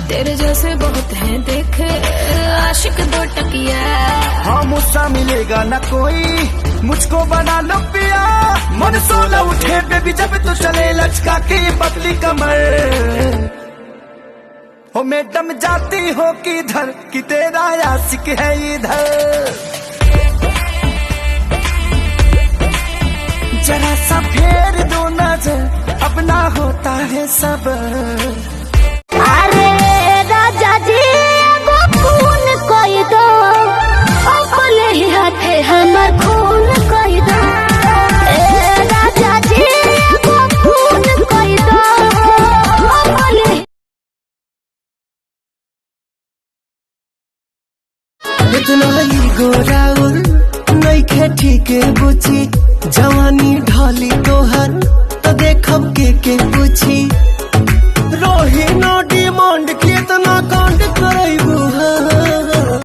तेरे जैसे बहुत हैं देखे आशिक दो टकिया। हाँ मुझसा मिलेगा न कोई, मुझको बना लो पिया। मन सोना उठे बेबी जब तू चले लचका के पतली कमर। हो मैडम जाती हो किधर कि तेरा आशिक है इधर। जरा सा फेर दो नजर अपना होता है सब। अरे राजा जी वो खून कोई दो, अपने ही हाथे हमर खून कोई दो। ए राजा जी वो खून कोई दो, अपने इतना ही गोराउल नइखे ठीके बुझी। जवानी ढाली तोहर तो देखब के पूछी। रोही नो डिमांड